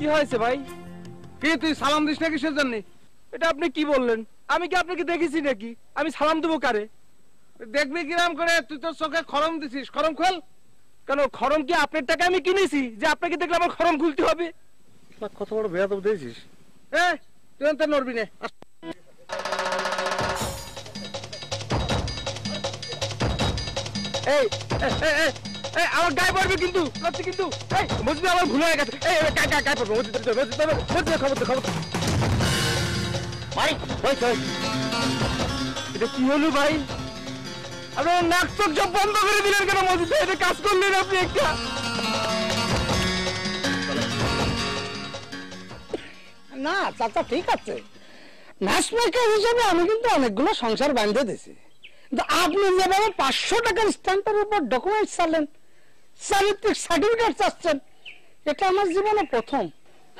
কি হয়েছে ভাই? কি তুই সালাম দিস না কিসের জন্য? এটা আপনি কি বললেন? আমি কি আপনাকে দেখেছি নাকি? আমি সালাম দেবো কারে? দেখবি কিরাম করে? তুই তোর চোখে খরম দিছিস, খরম খোল। কেন খরম কি আপনার টাকা আমি কিনেছি যে আপনাকে দেখলে আমার খরম খুলতে হবে? কত বড় বেয়াদব দিয়েছিস। তুই তো নড়বি না। এই আমার গায়ে পড়বে কিন্তু, কিন্তু মসজিদে আমার ভুল হয়ে গেছে। গায়ে পড়বে, মসজিদে খবর। ভাই এটা কি হলো ভাই? আপনার নাক চোখ সব বন্ধ করে দিলেন কেন? মসজিদে এটা কাজ করলেন আপনি একটা। না চাচা ঠিক আছে, ম্যাচমেকার হিসেবে আমি কিন্তু অনেকগুলো সংসার বাঁধে দিছি, কিন্তু আপনি যেভাবে 500 টাকার স্ট্যাম্পের উপর ডকুমেন্ট চালেন, চারিত্রিক সার্টিফিকেট চাচ্ছেন, এটা আমার জীবনে প্রথম।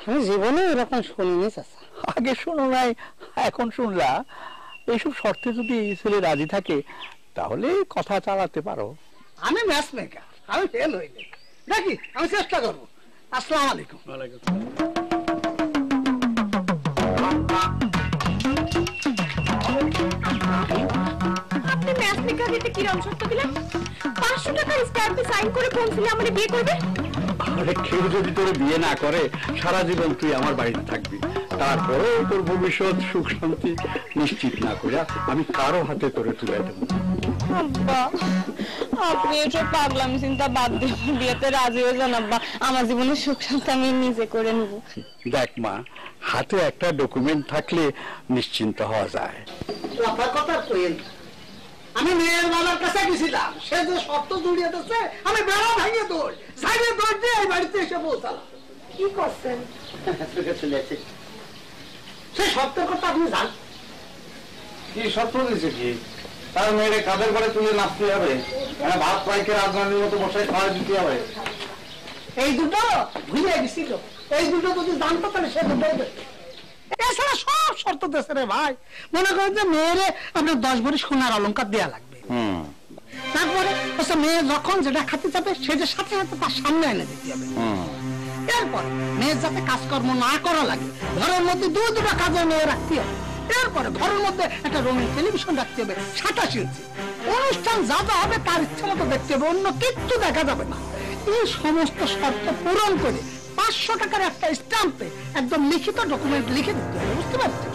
আমি জীবনে এরকম শুনিনি চাচা। আগে শোনো নাই, এখন শুনলা। এইসব শর্তে যদি ছেলে রাজি থাকে তাহলে কথা চালাতে পারো। আমি ম্যাচমেকার, আমি ফেল হইলে দেখি, আমি চেষ্টা করবো। আসসালামু আলাইকুম। আপনি ম্যাচমেকার দিতে কিরকম শর্ত দিলেন? 500 টাকার স্ট্যাম্পে সাইন করে পৌঁছলে আমারে বিয়ে করবে? আরে কেউ যদি তোর বিয়ে না করে সারা জীবন তুই আমার বাড়িতে থাকবি, তারপরে তোর ভবিষ্যৎ সুখ শান্তি নিশ্চিত না করে আমি কারো হাতে তোরে তুলে দেবো। আব্বা আপনি এসব পাগলামি চিন্তা বাদ দিয়ে বিয়েতে রাজি হয়ে যান আব্বা। আমার জীবনের সুখ শান্তি আমি নিজে করে নেব। দেখ মা, হাতে একটা ডকুমেন্ট থাকলে নিশ্চিন্ত হওয়া যায়। কথা কইেন, আমি মেয়ের বাবার কাছে গেছিলাম, সে যে শর্ত জড়িয়ে দিচ্ছে, আমি বেড়া ভাঙিয়ে দৌড় দিয়ে এই বাড়িতে এসে পৌঁছালাম। কি করছেন? সে শর্তের কথা আপনি জান? কি শর্ত দিছে? কি তার মেয়েরে কাদের করে তুলে নাচতে হবে? ভাত পাইকে রাজধানীর মতো বসায় খাওয়া দিতে হবে? এই দুটো ভুলে গেছিল, এই দুটো যদি জানতো তাহলে সে দুটো এছাড়া সব শর্ত দিয়েছে রে ভাই। মনে করেন যে মেয়েরে আপনার 10 ভরি সোনার অলংকার দেওয়া লাগবে, তারপরে মেয়ে যখন যেটা খাতে যাবে সেটা সাথে সাথে তার সামনে এনে দিতে হবে। এরপর মেয়ের যাতে কাজকর্ম না করা লাগে, ঘরের মধ্যে দুটো কাজে মেয়ে রাখতে হবে। এরপরে ঘরের মধ্যে একটা রঙিন টেলিভিশন রাখতে হবে 27 ইঞ্চি। অনুষ্ঠান যা যা হবে তার ইচ্ছা মতো দেখতে হবে, অন্য কিচ্ছু দেখা যাবে না। এই সমস্ত শর্ত পূরণ করে 500 টাকার একটা স্ট্যাম্পে একদম লিখিত ডকুমেন্ট লিখে দিতে হবে, বুঝতে পারছেন?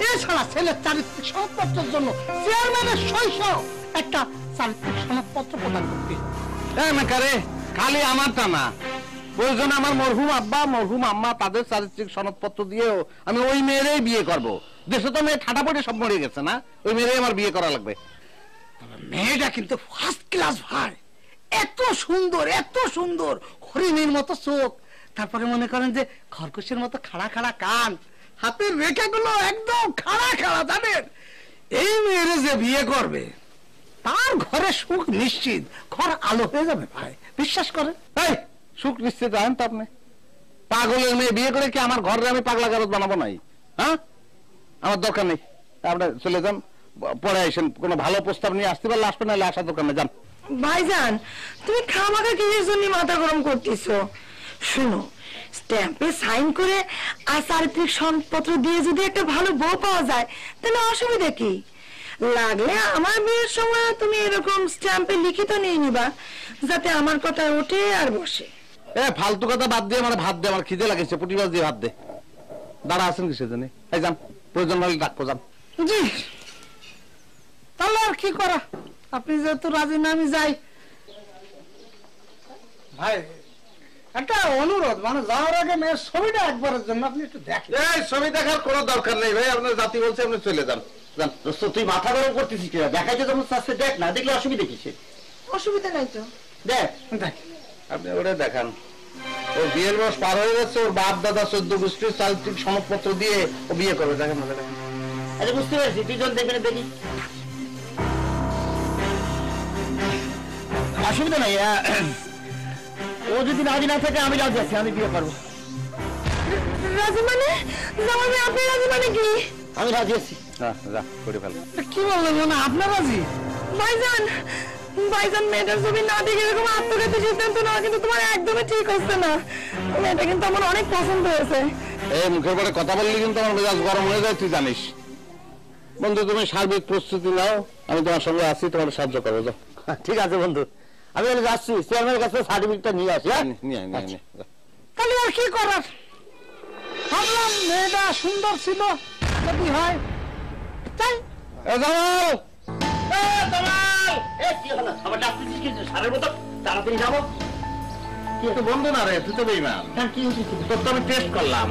এছাড়া ছেলের চারিত্রিক সনদপত্রের জন্য চেয়ারম্যানের সই সহ একটা চারিত্রিক সনদপত্র প্রদান করতে হবে। খালি আমারটা না, প্রয়োজন আমার মরহুম আব্বা মরহুম আম্মা তাদের চারিত্রিক সনদপত্র দিয়েও আমি ওই মেয়েরই বিয়ে করব। দেশে তো মেয়ে ঠাটা পড়ে সব মরে গেছে না, ওই মেয়েরই আমার বিয়ে করা লাগবে। মেয়েটা কিন্তু ফার্স্ট ক্লাস ভাই, এত সুন্দর হরিণীর মতো চোখ, তারপরে মনে করেন যে খরগোশের মতো খাড়া খাড়া কান, হাতের রেখাগুলো একদম খাড়া খাড়া, জানেন? এই মেয়েরে যে বিয়ে করবে তার ঘরে সুখ নিশ্চিত, ঘর আলো হয়ে যাবে ভাই, বিশ্বাস করেন। এই সুখ নিশ্চিত জানেন তো আপনি? পাগলের মেয়ে বিয়ে করে কি আমার ঘরে আমি পাগলা গারদ বানাবো নাই? হ্যাঁ, আমার দরকার নেই। আপনি চলে যান, পরে আসেন। কোনো ভালো প্রস্তাব নিয়ে আসতে পারলে আসবেন, নাহলে আসার দরকার নেই, যান। ভাইজান তুমি খামাখা কিসের জন্য মাথা গরম করতেছো? শুনো, স্ট্যাম্পে সাইন করে আর চারিত্রিক সনদপত্র দিয়ে যদি একটা ভালো বউ পাওয়া যায় তাহলে অসুবিধা কি? লাগলে আমার বিয়ের সময় তুমি এরকম স্ট্যাম্পে লিখিত নিয়ে নিবা, যাতে আমার কথা ওঠে আর বসে। ফালতু কথা বাদ দিয়ে আমার ভাত দে, আমার খিদে লাগেছে, পুটিবাজ দিয়ে ভাত দে। দাঁড়া আছেন কিসের জন্য? এই যান, প্রয়োজন হলে ডাকবো, যান। জি, তাহলে আর কি করা, আপনি যেহেতু রাজি না আমি যাই। ভাই একটা অনুরোধ, মানে যাওয়ার আগে মেয়ের ছবিটা একবারের জন্য আপনি একটু দেখেন। এই ছবি দেখার কোনো দরকার নেই ভাই, আপনার জাতি বলছে, আপনি চলে যান। তুই মাথা গরম করতেছিস কিনা? দেখাইতে যখন চাচ্ছে দেখ, না দেখলে অসুবিধা কিসে? অসুবিধা নাই তো, দেখ। আপনি ওটা দেখান। ওর বিয়ের বয়স পার হয়ে যাচ্ছে, ওর বাপ দাদা 14 গোষ্ঠীর চারিত্রিক সনদপত্র দিয়ে ও বিয়ে করবে। দেখেন না, দেখেন। আরে বুঝতে পারছি, তুই যখন দেখবি দেখি, অসুবিধা নাই। ও যদি রাজি না থাকে আমি রাজি আছি, আমি বিয়ে করবো। রাজি মানে? আপনি রাজি মানে কি? আমি রাজি আছি। যা করে ফেল। কি বললেন, মানে আপনার রাজি? ভাইজান ভাইজান মেয়েটার ছবি না দেখে এরকম আত্মঘাতী সিদ্ধান্ত নেওয়া কিন্তু তোমার একদমই ঠিক হচ্ছে না। মেয়েটা কিন্তু আমার অনেক পছন্দ হয়েছে। এই মুখের পরে কথা বললে কিন্তু আমার মেজাজ গরম হয়ে যায়, তুই জানিস। বন্ধু তুমি সার্বিক প্রস্তুতি নাও, আমি তোমার সঙ্গে আছি, তোমার সাহায্য করবো। যাও। ঠিক আছে বন্ধু, আমি যাচ্ছি চেয়ারম্যানের কাছে সার্টিফিকেটটা নিয়ে আসি। নিয়ে নিয়ে তাহলে আর কি করার, ভাবলাম মেয়েটা সুন্দর ছিল, যদি হয় তাই। বন্ধু না রে, তুই তো বেইমান। তোর তো আমি টেস্ট করলাম,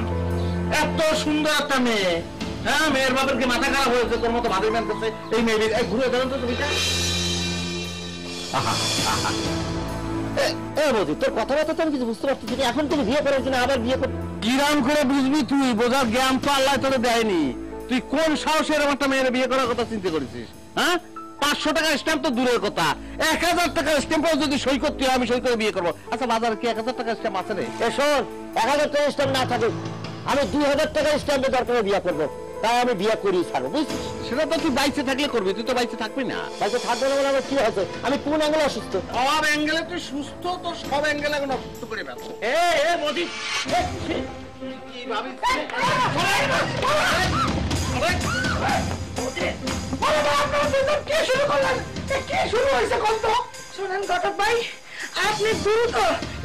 এত সুন্দর একটা মেয়ে। হ্যাঁ, মেয়ের বাপের কি মাথা খারাপ হয়েছে তোর মতো ভাবি ম্যান করছে? এই মেয়ে ঘুরে দেবেন তো ছবিটা। তোর কথাবার্তা তো আমি কিছু বুঝতে পারছি না। এখন তুমি বিয়ে করার জন্য আবার বিয়ে কর, কিরাম করে বুঝবি তুই? বোঝার জ্ঞান তো আল্লাহ তোরে দেয়নি। তুই কোন সাহসে এরকম একটা মেয়ের বিয়ে করার কথা চিন্তা করেছিস? হ্যাঁ, 500 টাকার স্ট্যাম্প তো দূরের কথা, 1000 টাকার স্ট্যাম্পও যদি সই করতে হয় আমি সই করে বিয়ে করবো। আচ্ছা, বাজারে কি 1000 টাকার স্ট্যাম্প আছে রে? শোন, 1000 টাকার স্ট্যাম্প না থাকে, আমি 2000 টাকার স্ট্যাম্পে দরকার বিয়ে করবো, তাই আমি বিয়ে করি ছাড়বো, বুঝছিস? সেটা তো তুই বাইচে থাকলে করবি, তুই তো বাইচে থাকবি না। বাইরে থাকবে না বলে আমার কি হয়েছে? আমি কোন অ্যাঙ্গেলে অসুস্থ? সব অ্যাঙ্গেলে তুই সুস্থ, তো সব অ্যাঙ্গেলে এখন অসুস্থ করে ফেলবো। মোদি কি ভাবিস? শোনেন ঘটক ভাই, আপনি দ্রুত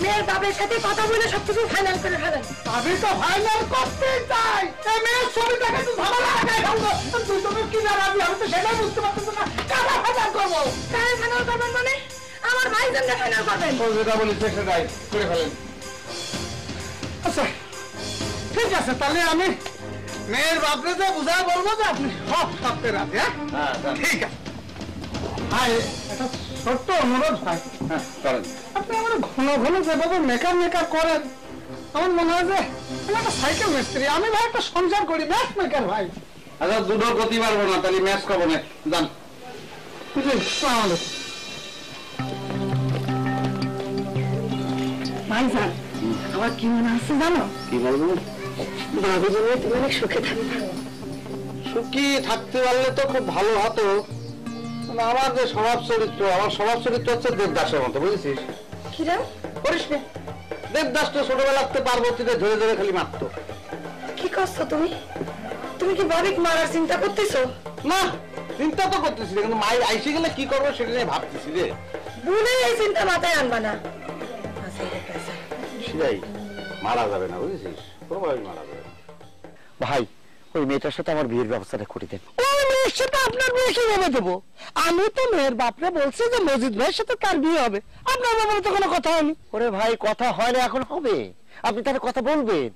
মেয়ের বাবার সাথে কথা বলে সবকিছু ফাইনাল করে ফেলেন। আমি তো ফাইনাল করতে চাই, এই মেয়ের ছবিটাকে তো ঝামেলা লাগাই ফেলবো। তুই তুমি কি না রাজি, আমি তো সেটাই বুঝতে পারতেছি না। কারা ফাইনাল করবো? কারে ফাইনাল করবেন মানে? আমার ভাইজানকে ফাইনাল করবেন। ও যেটা বলিস সেটাই করে ফেলেন। আচ্ছা ঠিক আছে, তাহলে আমি মেয়ের বাপরে যে বুঝা বলবো যে আপনি সব থাকতে রাজি। হ্যাঁ ঠিক আছে ভাই, একটা ছোট্ট অনুরোধ ভাই, আপনি আমার ঘন ঘন যেভাবে মেকার করেন, আমার মনে হয় যে আমি একটা সাইকেল মিস্ত্রি, আমি ভাই একটা সংসার করি, ম্যাচ মেকার ভাই। আচ্ছা, দুটো গতি পারবো না, তাহলে ম্যাচ খাবো না, জান। ভাইজান, আমার কি মনে আছে জানো? কি বলবো? ভাবি জন্য তুমি অনেক সুখে থাকবে। সুখী থাকতে পারলে তো খুব ভালো হতো। আমার যে স্বভাব চরিত্র, আমার স্বভাব চরিত্র হচ্ছে দেবদাসের মতো, বুঝেছিস? কিরা করিস না, দেবদাস তো ছোটবেলাতে পার্বতীতে ধরে ধরে খালি মারতো। কি করছো তুমি? তুমি কি ভাবিক মারার চিন্তা করতেছো? না, চিন্তা তো করতেছি, কিন্তু মায়ের আইসে গেলে কি করবো সেটা নিয়ে ভাবতেছি রে। ভুলে এই চিন্তা মাথায় আনবা না। সেটাই, মারা যাবে না, বুঝেছিস? কোনোভাবে মারা যাবে না। ভাই, ওই মেয়েটার সাথে আমার বিয়ের ব্যবস্থাটা করে দেন। ওই মেয়ের সাথে আপনার বিয়ে কিভাবে দেবো? আমি তো মেয়ের বাপরে বলছি যে মজিদ ভাইয়ের সাথে তার বিয়ে হবে, আপনার ব্যাপারে তো কোনো কথা হয়নি। ওরে ভাই, কথা হয় না, এখন হবে। আপনি তার কথা বলবেন।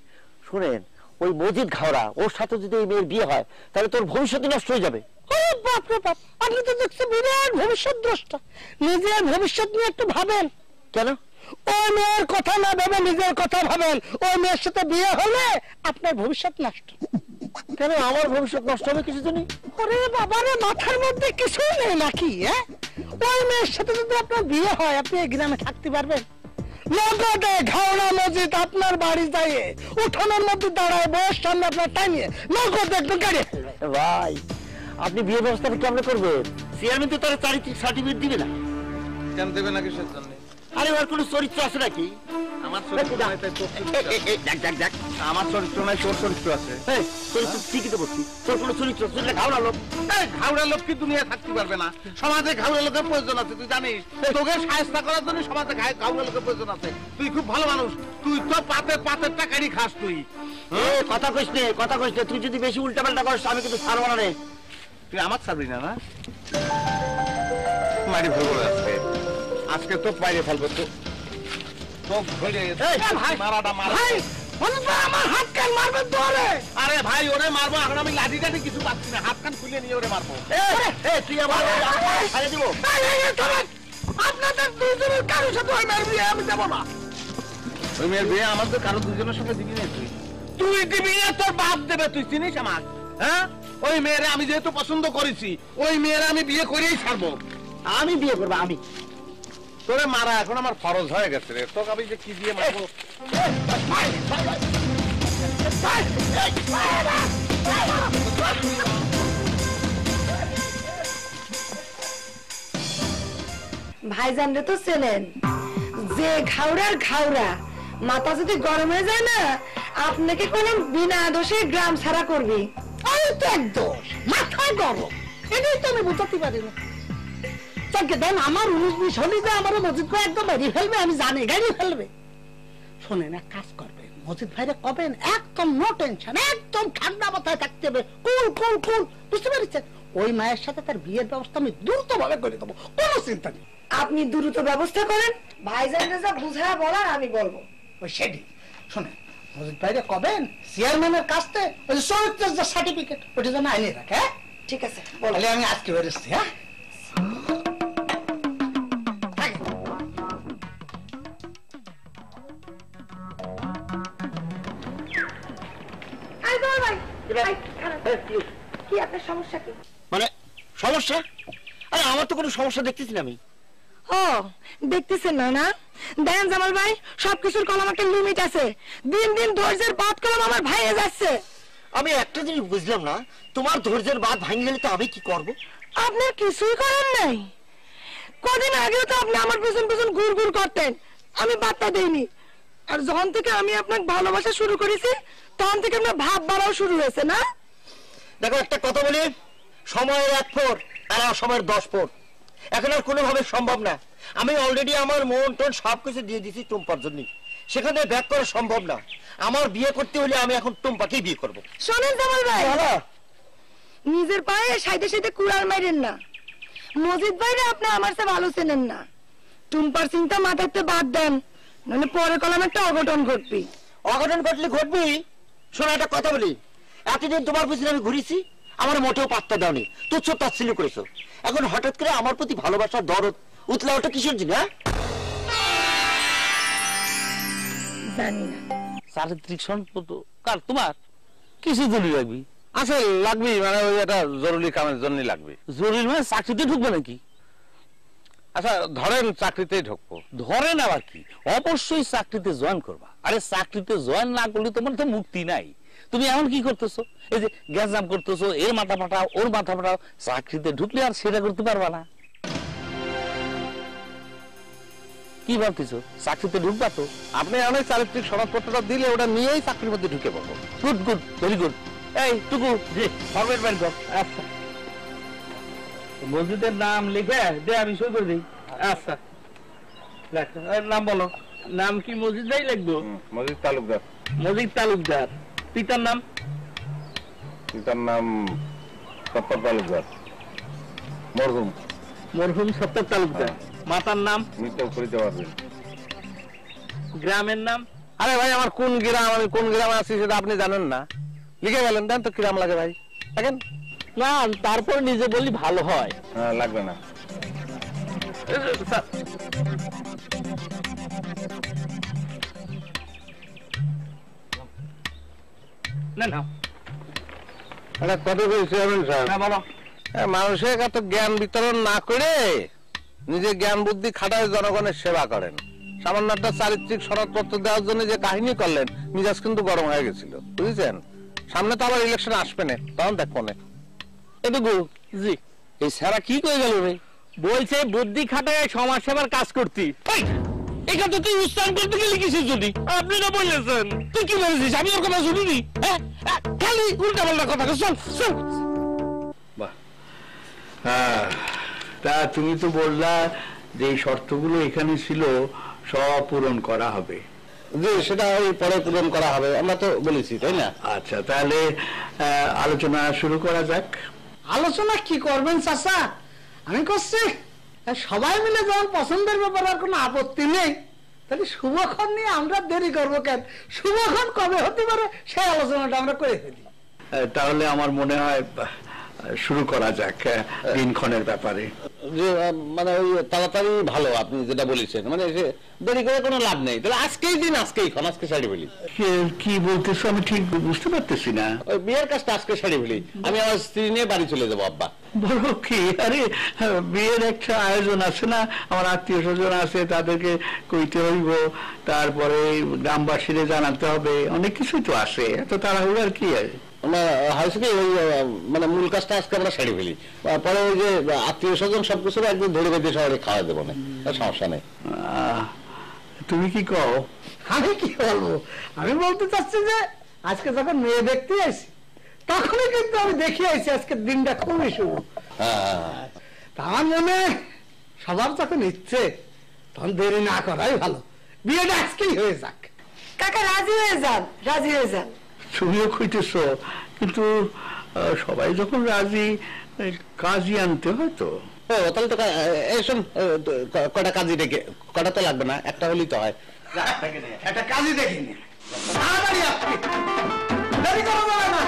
শুনেন, ওই মজিদ ঘাওড়া, ওর সাথে যদি এই মেয়ের বিয়ে হয় তাহলে তোর ভবিষ্যৎ নষ্ট হয়ে যাবে। বাপরে বাপ, আপনি তো দেখছি বিরাট ভবিষ্যৎ দ্রষ্টা। নিজের ভবিষ্যৎ নিয়ে একটু ভাবেন। কেন? ওই মেয়ের কথা না ভেবে নিজের কথা ভাবেন। ওই মেয়ের সাথে বিয়ে হলে আপনার ভবিষ্যৎ নষ্ট। কেন আমার ভবিষ্যৎ নষ্ট হবে কিছু জানি? ওরে বাবারে, মাথার মধ্যে কিছুই নেই নাকি? ওই মেয়ের সাথে যদি আপনার বিয়ে হয়, আপনি এই গ্রামে থাকতে পারবেন? নগদে ঘাওড়া মসজিদ আপনার বাড়ি যায়, উঠানের মধ্যে দাঁড়ায়, বয়স সামনে আপনার টাইমে নগদে একটু গাড়ি। ভাই, আপনি বিয়ে ব্যবস্থাটা কেমন করবেন? চেয়ারম্যান তো তার চারিত্রিক সার্টিফিকেট দিবে না। কেন দেবে না কিসের জন্য? আরে ওর কোনো চরিত্র আছে নাকি? আমার চরিত্র নাই, তাই তোর চরিত্র আছে। আমার চরিত্র নাই, তোর চরিত্র আছে। চরিত্র ঠিকই তো বলছি, তোর কোনো চরিত্র আছে? ঘাওড়া লোক। ঘাউড়া লোক কি দুনিয়া থাকতে পারবে না? সমাজে ঘাউড়া লোকের প্রয়োজন আছে, তুই জানিস? তোকে সাহায্য করার জন্য সমাজে ঘাউড়া লোকের প্রয়োজন আছে। তুই খুব ভালো মানুষ, তুই তো পাতের টাকারই খাস। তুই কথা কইস নে, কথা কইস নে। তুই যদি বেশি উল্টাপাল্টা করিস আমি কিন্তু ছাড়বো না রে। তুই আমার ছাড়বি না? না, মারি ফেলবো আজকে। আজকে তো বাইরে ফেলবো তো। আমার হাত কান মারবেন তো? আরে ভাই, ওরে মারবো এখন, আমি লাঠি টাঠি কিছু পাচ্ছি না, হাত কান খুলে নিয়ে ওরে মারবো। তুই আমার ছাড়িয়ে দিব। আপনাদের দুজনের কারোর সাথে ওই মেয়ের বিয়ে আমি দেবো না। ওই মেয়ের বিয়ে আমাদের কারো দুজনের সঙ্গে দিবি না? তুই দিবি না? তোর বাপ দেবে। তুই চিনিস আমার? হ্যাঁ, ওই মেয়েরে আমি যেহেতু পছন্দ করেছি, ওই মেয়েরে আমি বিয়ে করেই ছাড়বো। আমি বিয়ে করবো, আমি। তোরে মারা এখন আমার ফরজ হয়ে গেছে রে। তোকে আমি যে কি দিয়ে মারবো? ভাইজানরে তো চেনেন, যে ঘাউড়ার ঘাউড়া, মাথা যদি গরম হয়ে যায় না আপনাকে কোনো বিনা দোষে গ্রাম ছাড়া করবি। আমি তো এক দোষ, মাথায় গরম, এটাই তো আমি বুঝাতে পারি না। তাকে দেন আমার 19-20 হলে যে আমার মজিদ ভাই একদম মেরে ফেলবে, আমি জানি গাড়ি ফেলবে। শোনেন, এক কাজ করবেন, মজিদ ভাইরে কবেন একদম নো টেনশন, একদম ঠান্ডা মাথায় থাকতে হবে, কুল কুল কুল, বুঝতে পেরেছেন? ওই মায়ের সাথে তার বিয়ের ব্যবস্থা আমি দ্রুত ভাবে করে দেবো, কোনো চিন্তা নেই। আপনি দ্রুত ব্যবস্থা করেন, ভাইজানরে যা বুঝায় বলার আমি বলবো। ওই সেটি শোনেন, মজিদ ভাইরে কবেন চেয়ারম্যানের কাছে ওই চরিত্রের যে সার্টিফিকেট ওটা যেন আইনে রাখে, হ্যাঁ? ঠিক আছে, তাহলে আমি আজকে বেরোচ্ছি, হ্যাঁ? কি আপনার সমস্যা কি? মানে সমস্যা? আরে আমার তো কোনো সমস্যা দেখতেছি না আমি। ও দেখতেছেন না? না দেখেন জামাল ভাই, সবকিছুর কলম একটা লিমিট আছে। দিন দিন ধৈর্যের বাদ কলম আমার ভাইয়ে যাচ্ছে। আমি একটা জিনিস বুঝলাম না, তোমার ধৈর্যের বাঁধ ভাঙে গেলে তো আমি কি করব? আপনার কিছুই করার নাই। কদিন আগেও তো আপনি আমার পেছন পেছন ঘুর ঘুর করতেন, আমি বার্তা দেইনি। আর যখন থেকে আমি আপনাকে ভালোবাসা শুরু করেছি তখন থেকে আপনার ভাব বাড়াও শুরু হয়েছে, না? দেখো একটা কথা বলি, সময়ের 1 ফোর আর অসময়ের 10 ফোর, এখন আর কোনোভাবে সম্ভব না। আমি অলরেডি আমার মন টন সবকিছু দিয়ে দিছি টুম্পার জন্য, সেখানে ব্যাক করা সম্ভব না। আমার বিয়ে করতে হলে আমি এখন টুম্পাকেই বিয়ে করবো। শোনেন জামাল ভাই, নিজের পায়ে সাইডে সাইডে কুড়াল মাইরেন না। মজিদ ভাইরে আপনি আমার চেয়ে ভালো চেনেন না। টুম্পার চিন্তা মাথাতে বাদ দেন, নাহলে পরে কলম একটা অঘটন ঘটবি। অঘটন ঘটলে ঘটবি। শোনো একটা কথা বলি, এতদিন তোমার পিছনে আমি ঘুরেছি, আমার মোটেও পাত্তা দাওনি, তুচ্ছ তাচ্ছিল্য করেছো। এখন হঠাৎ করে আমার প্রতি ভালোবাসার দরদ উতলা ওটা কিসের জন্য? জানি না। চারিত্রিক সম্পদ কার? তোমার কিছু জরুরি লাগবে? আচ্ছা লাগবে, মানে ওই একটা জরুরি কামের জন্য লাগবে। জরুরি মানে চাকরিতে ঢুকবে নাকি? আচ্ছা ধরেন চাকরিতেই ঢুকবো। ধরেন আবার কি, অবশ্যই চাকরিতে জয়েন করবা। আরে চাকরিতে জয়েন না করলে তোমার তো মুক্তি নাই। তুমি এমন কি করতেছো, এই যে গ্যাস জাম করতেছো, এর মাথা ফাটাও ওর মাথা ফাটাও, চাকরিতে ঢুকলে আর সেটা করতে পারবা না। কি ভাবতেছো, চাকরিতে ঢুকবা তো? আপনি অনেক চারিত্রিক সনদপত্রটা দিলে ওটা নিয়েই চাকরির মধ্যে ঢুকে পড়বো। Good good, very good. এই টুকু জি ফরমেট বের কর। আচ্ছা, মসজিদের নাম লিখে দে, আমি সই করে দিই। আচ্ছা নাম বলো। নাম কি মসজিদ ভাই লিখবো? মজিদ তালুকদার। মজিদ তালুকদার। পিতার নাম? পিতার নাম সত্তর তালুকদার, মরহুম। মরহুম সত্তর তালুকদার। মাতার নাম? মৃত করিতে পারবেন। গ্রামের নাম? আরে ভাই আমার কোন গ্রাম, আমি কোন গ্রামে আছি সেটা আপনি জানেন না। লিখে গেলেন, দেন তো কিরাম লাগে ভাই, দেখেন না, তারপর নিজে বললি ভালো হয়। হ্যাঁ লাগবে না। মানুষের এত জ্ঞান বিতরণ না করে নিজে জ্ঞান বুদ্ধি খাটায় জনগণের সেবা করেন। সামান্য একটা চারিত্রিক সনদপত্র দেওয়ার জন্য যে কাহিনী করলেন, মিজাজ কিন্তু গরম হয়ে গেছিল, বুঝেছেন? সামনে তো আবার ইলেকশন আসবে না, তখন দেখবো না। এটুকু জি। এই সারা কি করে গেল রে? বলছে বুদ্ধি খাটায় সমাজ সেবার কাজ করতি। এটা তো তুই উচ্চারণ করতে গেলি কিসের জন্য? আপনি না বলেছেন। তুই কি বলেছিস? আমি ওর কথা শুনিনি। খালি উল্টা পাল্টা কথা। চল চল। বাহ, হ্যাঁ তা তুমি তো বললা যে এই শর্তগুলো এখানে ছিল সব পূরণ করা হবে। জি, সেটা ওই পরে পূরণ করা হবে, আমরা তো বলেছি, তাই না? আচ্ছা তাহলে আলোচনা শুরু করা যাক। আলোচনা কি করবেন চাচা, আমি করছি। সবাই মিলে যখন পছন্দের ব্যাপারে আর কোনো আপত্তি নেই, তাহলে শুভক্ষণ নিয়ে আমরা দেরি করবো কেন? শুভক্ষণ কবে হতে পারে সেই আলোচনাটা আমরা করে ফেলি। তাহলে আমার মনে হয় শুরু করা যাক দিনক্ষণের ব্যাপারে। যে মানে ওই তাড়াতাড়ি ভালো, আপনি যেটা বলেছেন, মানে দেরি করে কোনো লাভ নেই। তাহলে আজকেই দিন, আজকেই খন, আজকে সারি ফেলি। কি বলতেছো আমি ঠিক বুঝতে পারতেছি না। ওই বিয়ের কাজটা আজকে সারি ফেলি, আমি আমার স্ত্রী নিয়ে বাড়ি চলে যাবো। আব্বা বলো কি? আরে বিয়ের একটা আয়োজন আছে না, আমার আত্মীয় স্বজন আছে, তাদেরকে কইতে হইব, তারপরে গ্রামবাসীরে জানাতে হবে, অনেক কিছুই তো আছে। এত তাড়াহুড়ো আর কি আছে? হয়েছে কি ওই মানে মূল কাজটা আজকে আমরা সেরে ফেলি, পরে ওই যে আত্মীয় স্বজন সবকিছু একদিন ধরে বেঁধে সবাই খাওয়া দেবো না, সমস্যা নেই। তুমি কি কও? আমি কি বলবো, আমি বলতে চাচ্ছি যে আজকে যখন মেয়ে দেখতে আসি তখনই কিন্তু আমি দেখে আইছি আজকের দিনটা খুবই শুভ। তার মনে সবার যখন ইচ্ছে তখন দেরি না করাই ভালো, বিয়েটা আজকেই হয়ে যাক। কাকা রাজি হয়ে যান, রাজি হয়ে যান। তুমিও কইতেছ, কিন্তু সবাই যখন রাজি, কাজই আনতে হয় তো। ও তাহলে তো শোন, কটা কাজই ডেকে, কটা তো লাগবে না, একটা হলেই তো হয়। একটা কাজই দেখিনি, তাড়াতাড়ি আসবি, দেরি করা যাবে না।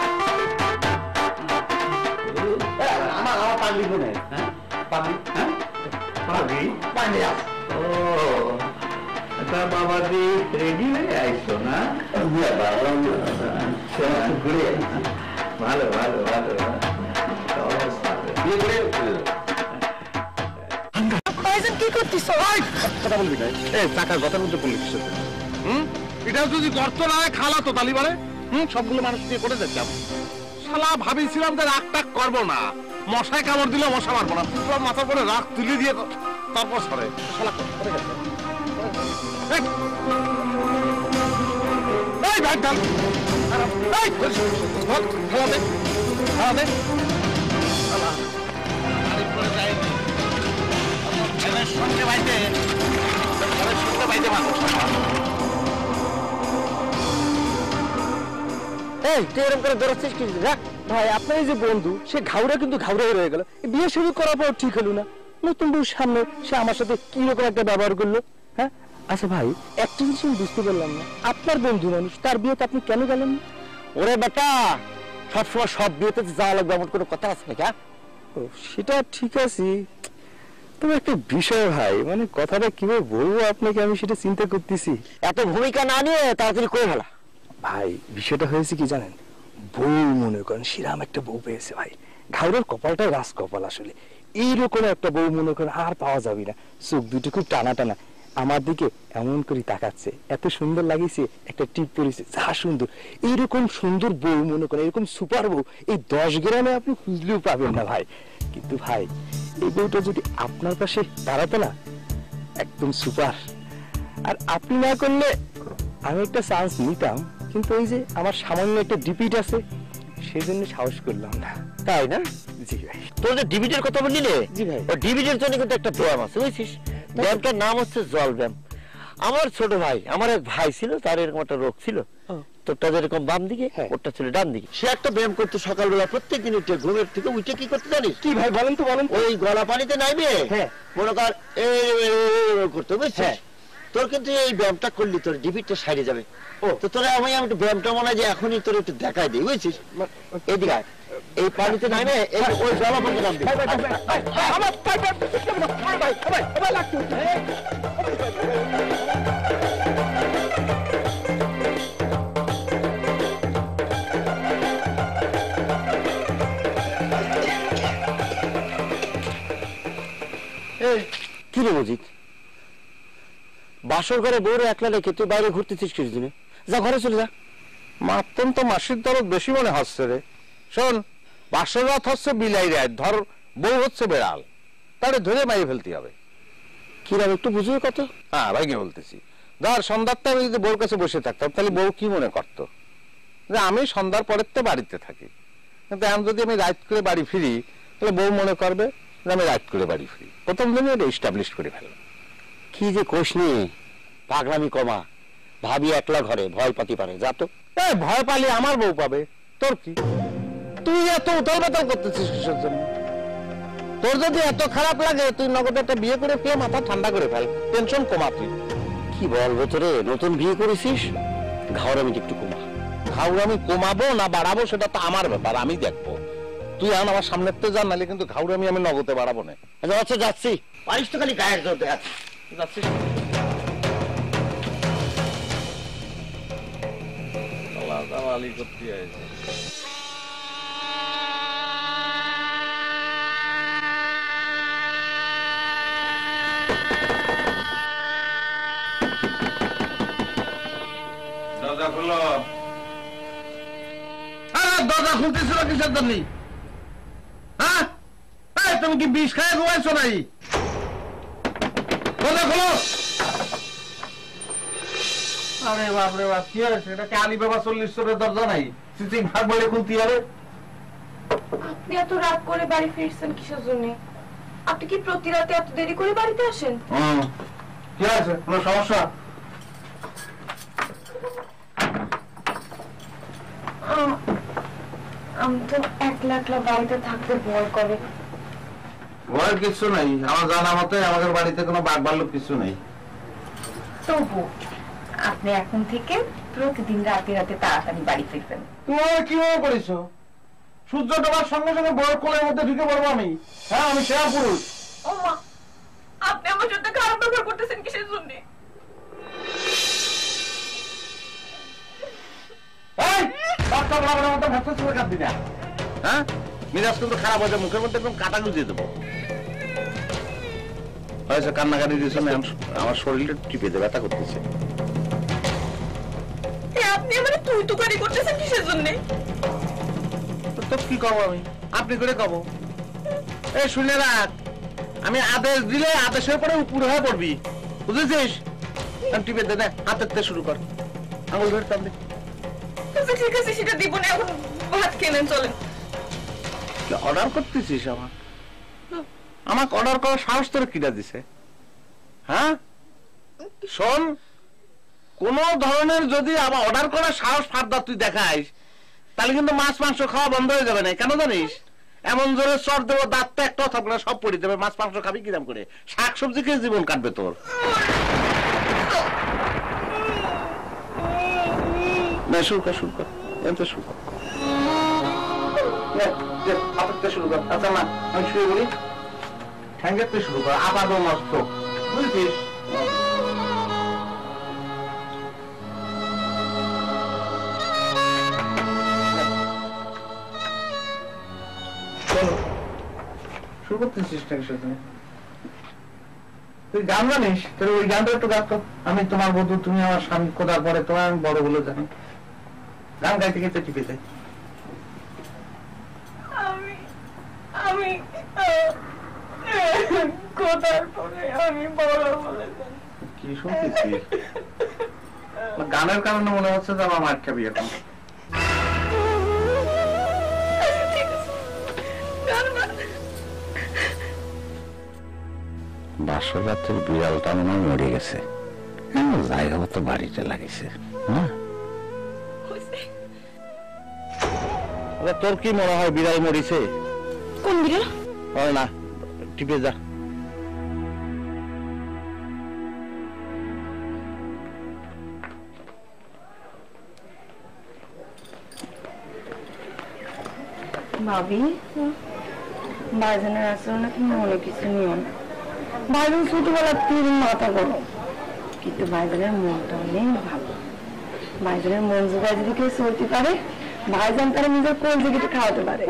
আমার পাগলি বোনে, পাগলি, পাগলি? পানি আস। ও তা বাবাজি রেডি হয়ে আইছো না? ভালো ভালো ভালো। ভাইজান কি করতেছো? কথা বলবি না, টাকার কথার মধ্যে পড়লি কিসের? এটা যদি গর্ত না হয় খালা তো তালিবারে, সবগুলো মানুষ দিয়ে করে যাচ্ছি। শালা ভাবিছিলাম যে রাগ টাক করবো না, মশায় কামড় দিলে মশা মারবো না, মাথার করে রাগ তুলে দিয়ে তারপর সরে শালা করে গেছে। এই তুই এরকম করে দৌড়াচ্ছিস কি? ভাই আপনার এই যে বন্ধু, সে ঘাউড়া কিন্তু ঘাউড়াই রয়ে গেল, বিয়ে শুরু করার পর ঠিক হলো না, নতুন বউর সামনে সে আমার সাথে কি রকম একটা ব্যবহার করলো। হ্যাঁ আচ্ছা ভাই, একটা জিনিস আমি বুঝতে পারলাম না, আপনার বন্ধু মানুষ, তার বিয়েতে আপনি কেন গেলেন? ওরে বেটা, সবসময় সব বিয়েতে যাওয়া লাগবে এমন কোনো কথা আছে নাকি? সেটা ঠিক আছে, তবে একটা বিষয় ভাই, মানে কথাটা কিভাবে বলবো আপনাকে আমি সেটা চিন্তা করতেছি। এত ভূমিকা না নিয়ে তাড়াতাড়ি করে ফেলা। ভাই বিষয়টা হয়েছে কি জানেন, বউ মনে করেন সেরাম একটা বউ পেয়েছে ভাই, ঘাউরের কপালটাই রাজ কপাল আসলে। এইরকম একটা বউ মনে করেন আর পাওয়া যাবে না, চোখ দুটো খুব টানা টানা, আমার দিকে এমন করে তাকাচ্ছে, এত সুন্দর লাগিয়েছে, একটা টিপ পরেছে, যা সুন্দর। এইরকম সুন্দর বউ মনে করেন, এরকম সুপার বউ এই 10 গ্রামে আপনি খুঁজলেও পাবেন না ভাই। কিন্তু ভাই এই বউটা যদি আপনার পাশে দাঁড়াতো না, একদম সুপার। আর আপনি না করলে আমি একটা চান্স নিতাম, কিন্তু ওই যে আমার সামান্য একটা ডিপিট আছে, সেজন্য সাহস করলাম না। তাই না? জি ভাই। তোর যে ডিবিটের কথা বললি রে, জি ভাই, ও ডিবিটের জন্য কিন্তু একটা ব্যায়াম আছে বুঝছিস, ব্যায়ামটার নাম হচ্ছে জল ব্যায়াম। আমার ছোট ভাই, আমার এক ভাই ছিল, তার এরকম একটা রোগ ছিল, তোরটা যেরকম বাম দিকে, ওরটা ছিল ডান দিকে। সে একটা ব্যায়াম করতো সকালবেলা, প্রত্যেকদিন উঠে ঘুমের থেকে উঠে কি করতে জানিস? কি ভাই বলেন তো, বলেন। ওই গলা পানিতে নাইবে, মনে কর করতে, বুঝছিস? তোর কিন্তু এই ব্যায়ামটা করলি তোর ডিবিটটা সাইডে যাবে। তো তোরা আমি একটু ব্যায়ামটা মনে হয় যে এখনই তোর একটু দেখাই দিই, বুঝছিস? এদিকে এই পানিতে নামে ওই জলা পানিতে নামবি। কি রে মজিদ, বাসর ঘরে বউরে একলা রেখে তুই বাইরে ঘুরতেছিস কিছু দিনে? যা ঘরে চলে যা। মাত্তন তো মাসির দরদ বেশি মনে হচ্ছে রে। শোন, বাসর রাত হচ্ছে বিলাই রাত, ধর বউ হচ্ছে বেড়াল, তাহলে ধরে মাইরে ফেলতে হবে। কিরকম একটু বুঝিয়ে কত? হ্যাঁ ভাই, কি বলতেছি, ধর সন্ধ্যারটা আমি যদি বউর কাছে বসে থাকতাম, তাহলে বউ কি মনে করতো যে আমি সন্ধ্যার পরের তো বাড়িতে থাকি, কিন্তু এখন যদি আমি রাত করে বাড়ি ফিরি, তাহলে বউ মনে করবে যে আমি রাত করে বাড়ি ফিরি। প্রথম দিনই এটা এস্টাবলিশ করে ফেলবে। কি যে কোষ নিয়ে পাগলামি কমা, ভাবি একলা ঘরে ভয় পাতি পারে, যা তো। ভয় পালি আমার বউ পাবে, তোর কি? তুই এত উতাল পাতাল করতেছিস কিসের জন্য? তোর যদি এত খারাপ লাগে, তুই নগদ একটা বিয়ে করে পেয়ে মাথা ঠান্ডা করে ফেল, টেনশন কমা। তুই কি বলবো তোরে, নতুন বিয়ে করেছিস, ঘাওরামি একটু কমা। ঘাউরামি কমাবো না বাড়াবো সেটা তো আমার ব্যাপার, আমি দেখবো। তুই এখন আমার সামনে তো জান, নাহলে কিন্তু ঘাউরামি আমি নগদে বাড়াবো না। আচ্ছা যাচ্ছি, পারিস তো খালি গায়ের জোর দেখাচ্ছি। যাচ্ছিস দালালি করতে আছে। দরজা খুলতেছিল কিসের জন্য? হ্যাঁ, তুমি কি বিষ খায় ঘুমাইছো নাই? দরজা খোলো। আরে বাপ রে বাপ, কি হয়েছে? এটা কি আলিবাবা 40 দরজা নাই? সিসিং ভাগ বলে খুলতে হবে? আপনি এত রাত করে বাড়ি ফিরছেন কিসের জন্য? আপনি কি প্রতি রাতে এত দেরি করে বাড়িতে আসেন? কি আছে, কোনো সমস্যা? আমি তো একলা একলা বাড়িতে থাকতে ভয় করে। ভয়ের কিছু নাই, আমার জানা মতে আমাদের বাড়িতে কোনো বাঘ ভাল্লুক কিছু নেই। তবু আপনি এখন থেকে প্রতিদিন রাতে রাতে তাড়াতাড়ি বাড়ি ফিরবেন। তুমি কিভাবে করেছো? সূর্য ডোবার সঙ্গে সঙ্গে বড় কোলের মধ্যে ঢুকে পড়বো আমি? হ্যাঁ, আমি সেরা পুরুষ। ও মা, আপনি আমার সাথে খারাপ ব্যবহার করতেছেন কিসের জন্য? বাচ্চা বরাবরের মতো ভাবতে চলে কাঁদবি না। হ্যাঁ, মিরাজ কিন্তু খারাপ হয়েছে, মুখের মধ্যে একদম কাটা গুজিয়ে দেবো। হয়েছে কান্নাকাটি দিয়েছে, আমার শরীরটা টিপে দেবে, ব্যথা করতেছে। আপনি আমার তুই তুকারি করতেছেন কিসের জন্য? তো কি করবো আমি? আপনি করে কব? এই শুনে রাখ, আমি আদেশ দিলে আদেশের পরে উপর হয়ে পড়বি, বুঝেছিস? টিপে দে, হাতের শুরু কর, আঙুল ধরে টান দে। ঠিক আছে, সেটা দিব না, এখন ভাত খেলেন, চলেন। অর্ডার করতেছিস আমাকে অর্ডার করার সাহস তোর কিনা দিছে? হ্যাঁ শোন, কোন ধরনের যদি আমার অর্ডার করার সাহস ফারদার তুই দেখাইস, তাহলে কিন্তু মাছ মাংস খাওয়া বন্ধ হয়ে যাবে না। কেন জানিস? এমন জোরে চর দেবো, দাঁতটা একটা থাকবে না, সব পড়ে যাবে। মাছ মাংস খাবি কিরাম করে? শাক সবজি খেয়ে জীবন কাটবে তোর। না, শুরু কর, শুরু কর, এমন শুরু কর, শুরু কর। আচ্ছা না, আমি শুয়ে বলি, ঠ্যাঙ্গের শুরু কর, আপাতত মস্ত, বুঝছিস? শুরু করতেছিস তুই গান জানিস? তোর ওই গানটা একটু গাতো। আমি তোমার বধূ, তুমি আমার স্বামী, কোথার পরে তোমার আমি বড় বলে জানি। গান গাইতে গাইতে টিপে যাই। আমি কোথার পরে আমি বড় বলে জানি। কি শুনতেছি? গানের কারণে মনে হচ্ছে যে আমার মার খাবি এখন। বাসরাতের বিড়ালটা মনে হয় মরে গেছে। জায়গা মতো বাড়িতে লাগিয়েছে। তোর কি মনে হয় বিড়াল মরিছে? কোন বিড়াল? হয় না, টিপে যা। ভাবি, ভাইজানের আচরণ নাকি মনে কিছু নিও না। ভাইজান ছোটবেলা থেকে মাথা গরম, কিন্তু ভাইজানের মনটা অনেক ভালো। ভাইজানের মন জোগায় যদি কেউ চলতে পারে, ভাইজান তারা নিজের কোল জেগে খাওয়াতে পারে।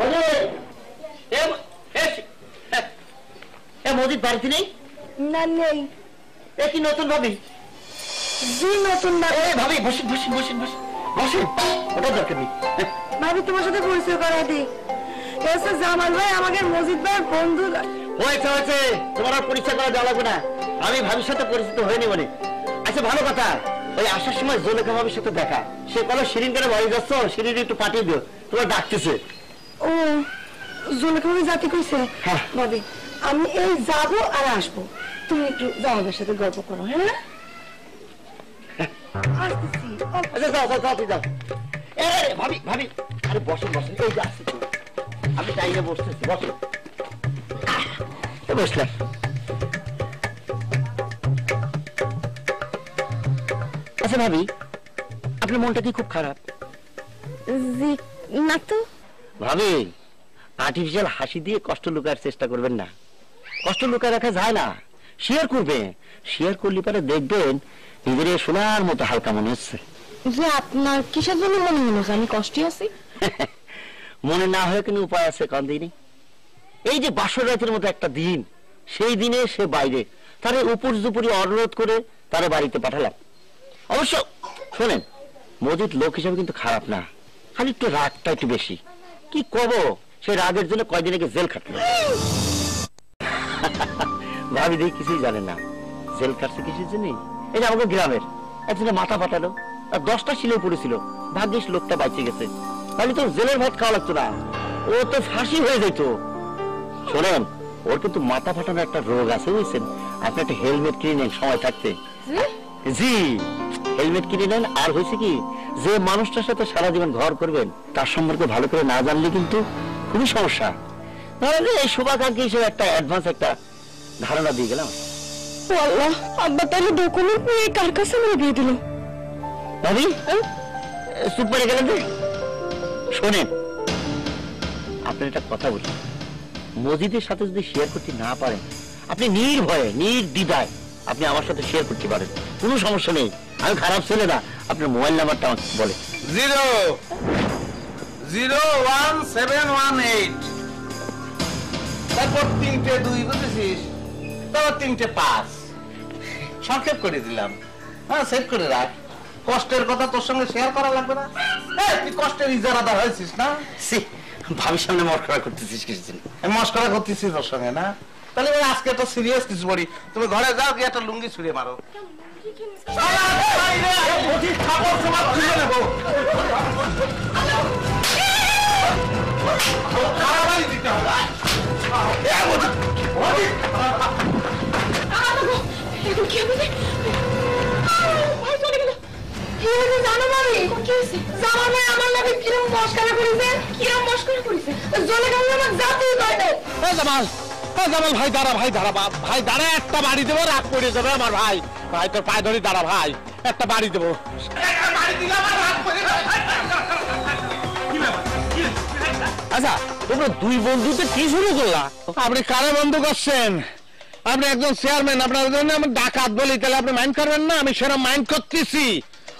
মজিদ বাড়িতে নেই? না, নেই। এ কি নতুন ভাবি? জি নতুন না। ভাবি বসে বসে বসে বসে বসে, ওটা দরকার নেই। ভাবি, তোমার সাথে পরিচয় করাই দিই। এসে জামাল ভাই আমাদের মজিদ ভাইয়ের বন্ধু। হয়েছে হয়েছে, তোমার আর পরিচয় করা যাওয়া লাগবে না, আমি ভাবির সাথে পরিচিত হয়নি মানে। আচ্ছা ভালো কথা, ওই আসার সময় জোলেখা ভাবির সাথে দেখা। সে কোনো শিরিন করে বাড়ি যাচ্ছ, শিরিন একটু পাঠিয়ে দিও, তোমার ডাকতেছে। ও, জোলেখা ভাবি জাতি কইছে? হ্যাঁ ভাবি, আমি এই যাবো আর আসবো, তুমি একটু জামালের সাথে গল্প করো। হ্যাঁ, আচ্ছা যাও যাও যাও, তুই যাও। ভাবি ভাবি, আরে বসেন বসেন, এই যে আসছি তো, আমি টাইমে বসতেছি, বসেন। বসলাম। আচ্ছা ভাবি, আপনার মনটা কি খুব খারাপ? জি না তো। ভাবি, আর্টিফিশিয়াল হাসি দিয়ে কষ্ট লুকার চেষ্টা করবেন না, কষ্ট লুকায় রাখা যায় না, শেয়ার করবে। শেয়ার করলে পরে দেখবেন নিজের সোনার মতো হালকা মনে হচ্ছে। যে আপনার কিসের জন্য মনে হলো আমি কষ্টে আছি? মনে না হয়ে কোনো উপায় আছে কোন দিনই? এই যে বাসর রাতের মতো একটা দিন, সেই দিনে সে বাইরে, তারে উপর জুপুরি অনুরোধ করে তারে বাড়িতে পাঠালাম। অবশ্য শোনেন, মজিদ লোক হিসাবে কিন্তু খারাপ না, খালি একটু রাগটা একটু বেশি। কি করব, সেই রাগের জন্য কয়দিন আগে জেল খাটলো। ভাবি দেখি কিছুই জানে না জেল কাটছে কিছুর জন্য। এই যে আমাকে গ্রামের একজনে মাথা ফাটালো আর 10টা শিলে পড়েছিল, ভাগ্যিস লোকটা বাইচে গেছে, তাহলে তো জেলের ভাত খাওয়া লাগতো না, ও তো ফাঁসি হয়ে যেত। শোনেন, ওর কিন্তু মাথা ফাটানোর একটা রোগ আছে বুঝছেন, আপনি একটা হেলমেট কিনে নেন সময় থাকতে। জি, হেলমেট কিনে নেন। আর হয়েছে কি, যে মানুষটার সাথে সারা জীবন ঘর করবেন তার সম্পর্কে ভালো করে না জানলে কিন্তু খুবই সমস্যা। তাহলে এই শুভাকাঙ্ক্ষী হিসেবে একটা অ্যাডভান্স একটা ধারণা দিয়ে গেলাম। আল্লাহ, আব্বা তাহলে ডকুমেন্ট নিয়ে কার কাছে মেরে দিয়ে দিল? ভাবি চুপ করে গেলেন যে। শোনেন, আপনার একটা কথা বলি, মসজিদের সাথে যদি শেয়ার করতে না পারেন, আপনি নির্ভয়ে নির্দ্বিধায় আপনি আমার সাথে শেয়ার করতে পারেন, কোনো সমস্যা নেই। আমি খারাপ ছেলে না। আপনার মোবাইল নাম্বারটা আমাকে বলে। 001-718 তারপর 3টে 2 বুঝেছিস, তারপর 3টে 5 সংক্ষেপ করে দিলাম। হ্যাঁ, সেভ করে রাখ। কষ্টের কথা তোর সঙ্গে শেয়ার করা লাগবে না। তুই কষ্টের ইজারাদার হয়েছিস না? ভাবির সামনে মস্করা করতেছিস কিছুদিন। আমি মস্করা করতেছি তোর সঙ্গে না? তাহলে এবার আজকে একটা সিরিয়াস কিছু বলি। তুমি ঘরে যাও, গিয়ে একটা লুঙ্গি ছুঁড়ে মারো। জামাল ভাই দাঁড়া, ভাই দাঁড়া, ভাই দাঁড়া, একটা বাড়ি দেবো, রাগ পড়ে যাবে আমার ভাই। ভাই তোর পায়ে ধরি, দাঁড়া ভাই, একটা বাড়ি দেবো। আচ্ছা, তোমরা দুই বন্ধুতে কি শুরু করলা? আপনি কারে বন্ধু করছেন? আপনি একজন চেয়ারম্যান, আপনার জন্য আমি ডাকাত বলি, তাহলে আপনি মাইন্ড করবেন না? আমি সেরকম মাইন্ড করতেছি।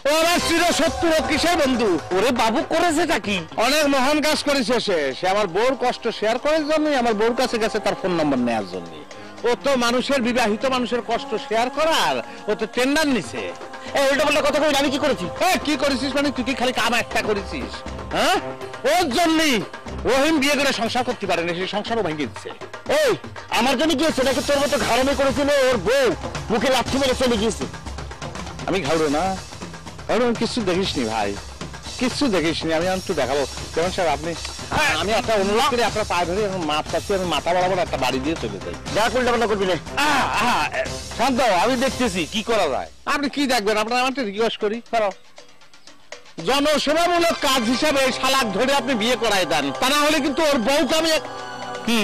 ও আমার চির শত্রু, কিসের বন্ধু? ওরে বাবু করেছেটা কি? অনেক মহান কাজ করেছে সে আমার বউর কষ্ট শেয়ার করার জন্য, আমার বউর কাছে গেছে তার ফোন নম্বর নেওয়ার জন্য। ও তো মানুষের, বিবাহিত মানুষের কষ্ট শেয়ার করার ও তো টেন্ডার নিছে। উল্টা পাল্টা কথা কই, আমি কি করেছি? কি করেছিস মানে? তুই কি খালি কাম একটা করেছিস? হ্যাঁ, ওর জন্যই রহিম বিয়ে করে সংসার করতে পারে না, সেই সংসারও ভেঙে দিচ্ছে। এই আমার জন্য কি হচ্ছে নাকি তোর মতো ঘাড়মে করেছিল? ওর বউ মুখে লাথি মেরে চলে গিয়েছে। আমি ঘাড়ো না, কিছু দেখিসনি ভাই, কিছু দেখিসনি। আমি একটু দেখাবো। কেমন স্যার আপনি, আমি একটা অনুরোধ করি, আপনার পায়ে ধরে এখন মাপ চাচ্ছি, আমি মাথা বরাবর একটা বাড়ি দিয়ে চলে যাই। যা উল্টা পাল্টা করবি না। শান্ত, আমি দেখতেছি কি করা যায়। আপনি কি দেখবেন? আপনার আমাকে রিকোয়েস্ট করি, জনসেবামূলক কাজ হিসাবে শালাক ধরে আপনি বিয়ে করাই দেন, তা না হলে কিন্তু ওর বউকে আমি কি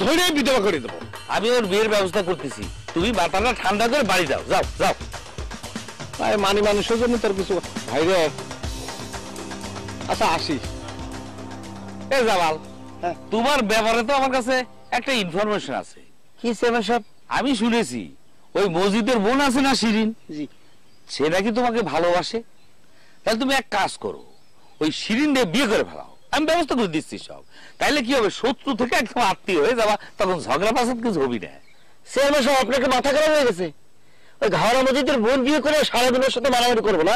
ধরে বিধবা করে দেবো। আমি ওর বিয়ের ব্যবস্থা করতেছি, তুমি মাথাটা ঠান্ডা করে বাড়ি যাও। যাও যাও। মানি মানুষের জন্য তোর কিছু ভাই রে। আচ্ছা আসি। এ জামাল, তোমার ব্যাপারে তো আমার কাছে একটা ইনফরমেশন আছে। কি চেয়ারম্যান সাহেব? আমি শুনেছি ওই মসজিদের বোন আছে না শিরিন, জি, সে নাকি তোমাকে ভালোবাসে। তাহলে তুমি এক কাজ করো, ওই শিরিন দিয়ে বিয়ে করে ফেলাও। আমি ব্যবস্থা করে দিচ্ছি সব। তাইলে কি হবে, শত্রু থেকে একদম আত্মীয় হয়ে যাবা, তখন ঝগড়া ফাসাদ কিছু হবি না। চেয়ারম্যান সাহেব আপনাকে মাথা খারাপ হয়ে গেছে? ওই ঘাওড়া মসজিদের বোন বিয়ে করে সারাদিনের সাথে মারামারি করবো না?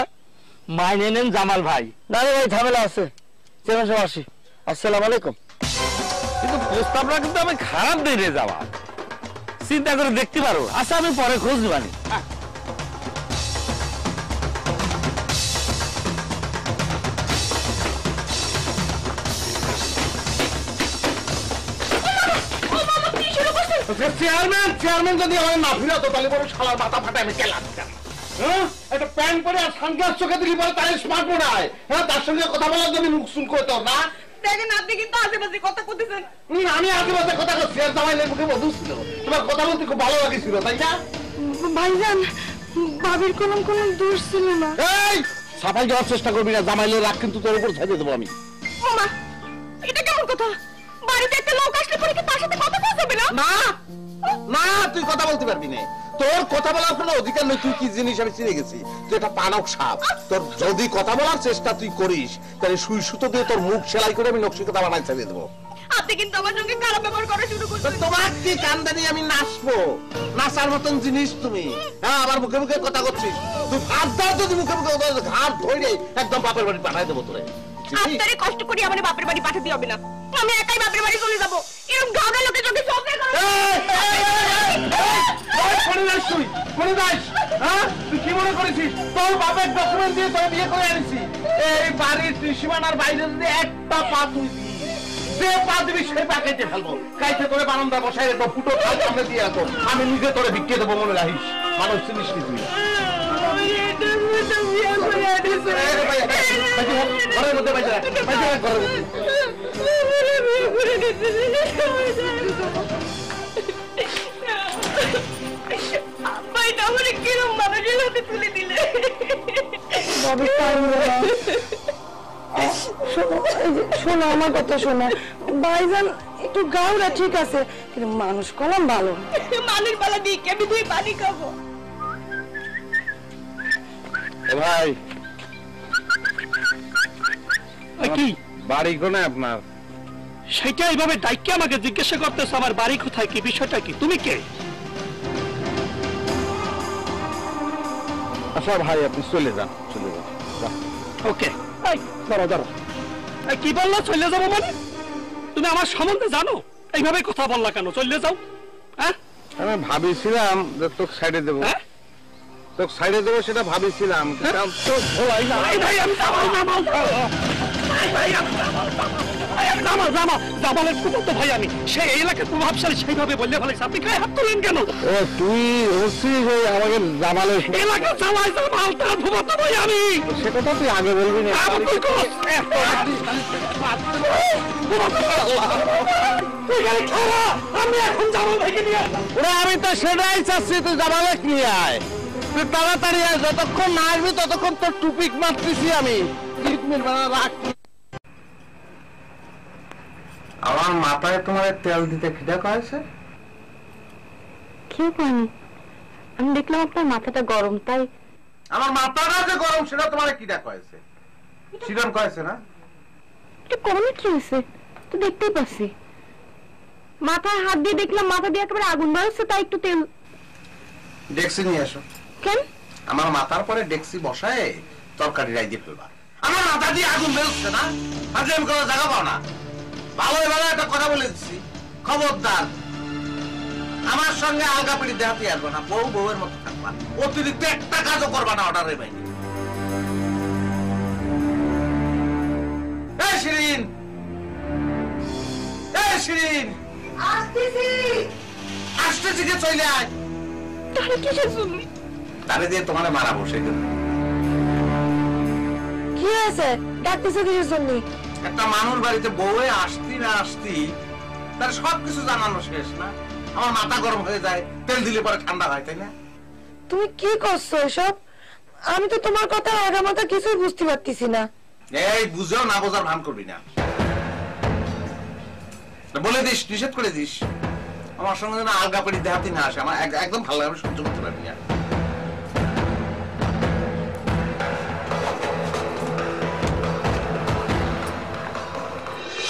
মাইনে নেন জামাল ভাই। না রে ভাই, ঝামেলা আছে। চেয়ারম্যান সাহেব আসি। আসসালামু আলাইকুম। কিন্তু প্রস্তাবটা কিন্তু আমি খারাপ দিই রে যাওয়া, চিন্তা করে দেখতে পারো। আচ্ছা, আমি পরে খোঁজ নিবানি। চেয়ারম্যান যদি আমার না ফিরাতো তাহলে বড় শালার মাথা ফাটায় আমি গেলাম। একটা প্যান্ট পরে আর সানগ্লাস চোখে দিলি পরে তাই স্মার্ট মনে হয়। হ্যাঁ, তার সঙ্গে কথা বলার জন্য মুখ শুন করতো না। দেখেন, আপনি কিন্তু আশেপাশে কথা করতেছেন। আমি আশেপাশে কথা করছি, আর জামাইলের মুখে মধু ছিল। তোমার কথা বলতে খুব ভালো লাগছিল, তাই না? ভাইজান, ভাবির কোনো দোষ ছিল না। এই সাফাই যাওয়ার চেষ্টা করবি না, জামাইলের রাগ কিন্তু তোর উপর ছেড়ে দেবো আমি। ওমা, এটা কেমন কথা? বাড়িতে একটা লোক আসলে পরে কি তার সাথে কথা বলতে হবে না? না না, তুই কথা বলতে পারবি না। তোর কথা বলার কোনো অধিকার নেই। তুই কি জিনিস আমি চিনে গেছি। তুই একটা পানক সাপ। তোর যদি কথা বলার চেষ্টা তুই করিস, তাহলে সুই সুতো দিয়ে তোর মুখ সেলাই করে আমি নকশি কথা বানাই চালিয়ে দেবো। আপনি কিন্তু আমার সঙ্গে খারাপ ব্যবহার করা শুরু করছেন। তোমার কি কান্দানি আমি নাচবো? নাচার মতন জিনিস তুমি? হ্যাঁ, আমার মুখে মুখে কথা করছিস। তুই ফাঁস দাও, যদি মুখে মুখে ঘাট ধরে একদম বাপের বাড়ি পাঠাই দেবো তোরে। আপনারে কষ্ট করে আমার বাপের বাড়ি পাঠাতে হবে না, আমি একাই বাপের বাড়ি চলে যাবো। এরকম গাঁদা লোকের চোখে চোখ রেখো না। তুই কি মনে করেছিস তোর বাপের ডকুমেন্ট দিয়ে তোর বিয়ে করে আনিছি? এই বাড়ির ত্রিসীমানার বাইরে যদি একটা পা তুই দিস, যে পা দিবি সেই পা কেটে ফেলবো। কাইতে তোরে বারান্দা বসাই রেখো, ফুটো খাল সামনে দিয়ে আসো, আমি নিজে তোরে ভিক্ষে দেবো, মনে রাখিস। মানুষ চিনিস কি তুই? ঘরের মধ্যে বাইরে রাখ, ঘরের মধ্যে। ভাই তাহলে কিরম মানুষের হাতে তুলে দিলে? শোনো আমার কথা শোনো, ভাইজান একটু গাওরা ঠিক আছে, কিন্তু মানুষ কলম ভালো। মানের পালা দিয়ে আমি দুই পানি খাবো। ভাই কি বাড়ি কোনে আপনার? সেটা এইভাবে ডাইকে আমাকে জিজ্ঞাসা করতেছ আমার বাড়ি কোথায়, কি বিষয়টা কি, তুমি কে? আচ্ছা ভাই আপনি চলে যান, চলে যান। ওকে কি বললো চলে যাবো মানে? তুমি আমার সম্বন্ধে জানো, এইভাবে কথা বললা কেন? চলে যাও। হ্যাঁ আমি ভাবিছিলাম যে তোকে সাইডে দেবো, তোকে সাইডে দেবো সেটা ভাবিছিলাম। জামালের কুমন্ত ভাই আমি, সেই এলাকার প্রভাবশালী, সেইভাবে বললে ফেলেছি। আপনি গায়ে হাত তোলেন কেন? তুই আমাকে জামালের এলাকার জামাই জামাল, তার ভূমন্ত ভাই আমি। সেটা তো তুই আগে বলবি না। আমি এখন জামাল ভাইকে নিয়ে আসলাম। আমি তো সেটাই চাচ্ছি, তুই জামালে নিয়ে আয়, তুই তাড়াতাড়ি আয়। যতক্ষণ না আসবি ততক্ষণ তোর টুপিক মারতেছি আমি। আমার মাথায় তোমার তেল দিতে খিদা করেছে? কেউ পানি, আমি দেখলাম আপনার মাথাটা গরম, তাই। আমার মাথাটা যে গরম সেটা তোমার খিদা করেছে, শিরন করেছে না? এটা গরমে কি হয়েছে তো দেখতেই পাচ্ছি। মাথায় হাত দিয়ে দেখলাম মাথা দিয়ে একেবারে আগুন বেরোচ্ছে, তাই একটু তেল। ডেক্সি নিয়ে এসো। কেন? আমার মাথার পরে ডেক্সি বসায় তরকারি রাই দিয়ে ফেলবা। আমার মাথা দিয়ে আগুন বেরোচ্ছে না, আজকে আমি কোনো জায়গা পাও না। ভালো ভালো একটা কথা বলে দিচ্ছি, খবরদার আমার সঙ্গে আলগা পিড়ি দেখাতে আসবো না। বউ বউয়ের মতো থাকবা, অতিরিক্ত একটা কাজও করবা না অর্ডারের বাইরে। এই শিরিন, এই শিরিন, আসতেছি যে চলে আয়। তাহলে কিসের জন্য? তারে দিয়ে তোমার মারাবো সেই জন্য। কি হয়েছে? ডাকতেছো কিসের জন্য? একটা মানুষ বাড়িতে বউয়ে আসতি না আসতি তার সবকিছু জানানো শেষ না, আমার মাথা গরম হয়ে যায়, তেল দিলে পরে ঠান্ডা হয়, তাই না? তুমি কি করছো এসব? আমি তো তোমার কথা আগামাথা কিছুই বুঝতে পারতেছি না। এই বুঝেও না বোঝার ভান করবি না, বলে দিস, নিষেধ করে দিস আমার সঙ্গে যেন আলগা পেড়ি দেহাতি না আসে। আমার একদম ভালো লাগে, সহ্য করতে পারবি না।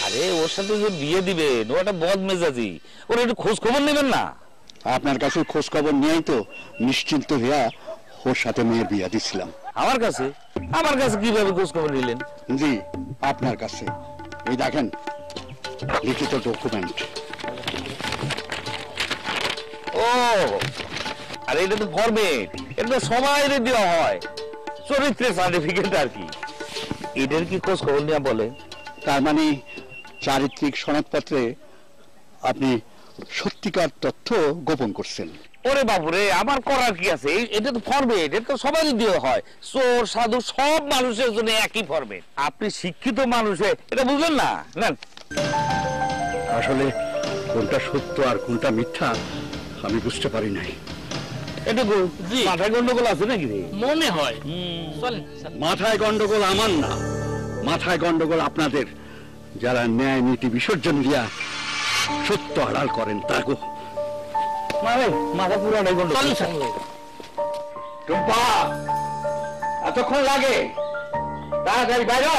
আরে ওর সাথে যে বিয়ে দিবেন, ও একটা বদ মেজাজি, ওর একটু খোঁজ খবর নেবেন না? আপনার কাছে খোঁজ খবর নিয়েই তো নিশ্চিন্ত হইয়া ওর সাথে মেয়ের বিয়া দিছিলাম। আমার কাছে? আমার কাছে কিভাবে খোঁজ খবর নিলেন? জি আপনার কাছে, এই দেখেন লিখিত ডকুমেন্ট। ও আরে এটা তো ফরমেট, এটা তো সময় দেওয়া হয়, চরিত্রের সার্টিফিকেট আর কি। এদের কি খোঁজ খবর নেওয়া বলে? তার মানে চারিত্রিক সনদপত্রে আপনি সত্যিকার তথ্য গোপন করছেন। ওরে বাবুরে, আমার করার কি আছে? এটা তো ফরমেট, এটা তো সবাই দেওয়া হয়, চোর সাধু সব মানুষের জন্য একই ফরমেট। আপনি শিক্ষিত মানুষে এটা বুঝলেন না? না আসলে কোনটা সত্য আর কোনটা মিথ্যা আমি বুঝতে পারি নাই। এটুকু মাথায় গন্ডগোল আছে নাকি রে? মনে হয়। মাথায় গন্ডগোল আমার না, মাথায় গন্ডগোল আপনাদের, যারা ন্যায় নীতি বিসর্জন দিয়া সত্য আড়াল করেন তাগো। মাথা পুরাটাই গন্ডগোল। টুম্পা, এতক্ষণ লাগে? তাড়াতাড়ি বাইরে।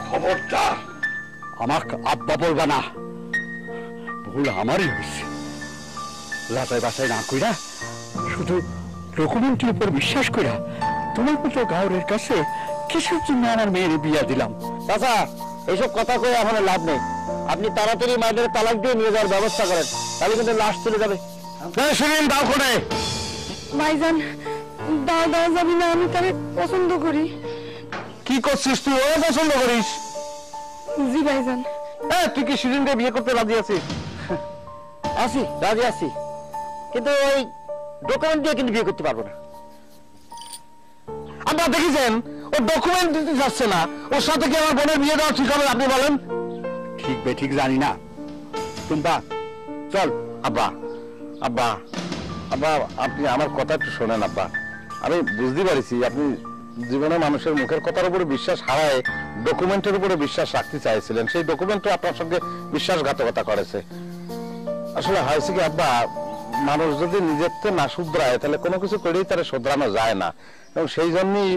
খবরদার আমাকে আব্বা বলবা না, ভুল আমারই হয়েছে। লাচাই বাসায় না কইরা শুধু ডকুমেন্টের উপর বিশ্বাস কইরা তোমার মতো গাঁরের কাছে কিসের জন্য আমার মেয়ের বিয়া দিলাম? চাচা এইসব কথা কয়ে এখন লাভ নেই, আপনি তাড়াতাড়ি মায়ের তালাক দিয়ে নিয়ে যাওয়ার ব্যবস্থা করেন, তাহলে কিন্তু লাশ চলে যাবে। শিরিন দাও করে ভাইজান দাও দাও যাবি না, আমি তারে পছন্দ করি। কি করছিস তুই? ও পছন্দ করিস? জি ভাইজান। তুই কি শিরিনকে বিয়ে করতে রাজি আছিস? আছি, রাজি আছি, কিন্তু ওই ডকুমেন্ট দিয়ে কিন্তু বিয়ে করতে পারবো না। আপনারা দেখেছেন ও ডকুমেন্ট দিতে যাচ্ছে না, ওর সাথে কি আমার বোনের বিয়ে দেওয়া ঠিক হবে আপনি বলেন? ঠিক বে ঠিক জানি না। টুম্পা চল। আব্বা আব্বা আব্বা আপনি আমার কথা একটু শোনেন আব্বা। আমি বুঝতে পারছি আপনি জীবনে মানুষের মুখের কথার উপরে বিশ্বাস হারায় ডকুমেন্টের উপরে বিশ্বাস রাখতে চাইছিলেন, সেই ডকুমেন্টও আপনার সঙ্গে বিশ্বাসঘাতকতা করেছে। আসলে হয়েছে কি আব্বা, মানুষ যদি নিজের তো না শুধরায় তাহলে কোনো কিছু করেই তারা শুধরানো যায় না, এবং সেই জন্যই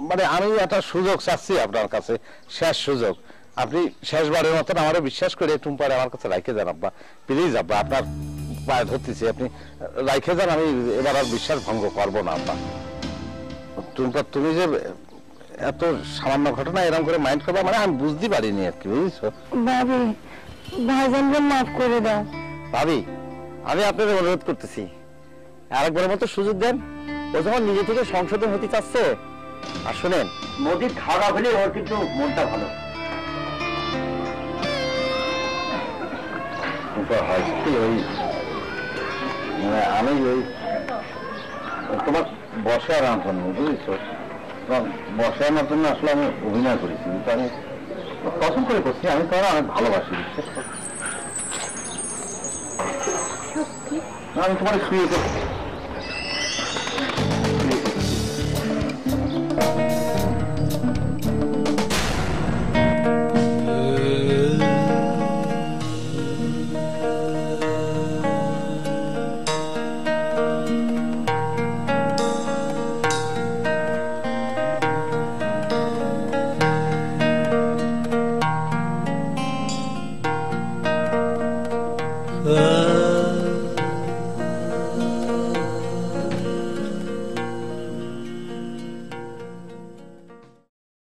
মানে আমি একটা সুযোগ চাচ্ছি আপনার কাছে, শেষ সুযোগ। আপনি শেষবারের মতন আমারও বিশ্বাস করে টুম্পারে আমার কাছে রাইখে যান আব্বা, প্লিজ আব্বা, আপনার পায়ে ধরতেছি, আপনি রাইখে যান, আমি এবার আর বিশ্বাস ভঙ্গ করবো না আব্বা। টুম্পা তুমি যে এত সামান্য ঘটনা এরকম করে মাইন্ড করবা, মানে আমি বুঝতে পারিনি আর কি, বুঝছো? ভাবি ভাইজানকে মাফ করে দাও। ভাবি আমি আপনাদের অনুরোধ করতেছি, আরেকবারের মতো সুযোগ দেন, ও যখন নিজে থেকে সংশোধন হতে চাচ্ছে। আর শোনেন, নদীর খারাপ হলে ওর কিন্তু মনটা ভালো। ওই মানে আমি ওই তোমার বসে আনার জন্য, বুঝেছো, বসে আনার জন্য আসলে আমি অভিনয় করেছি, কিন্তু আমি পছন্দ করে করছি, আমি তো অনেক ভালোবাসি। আমি তোমার শুয়ে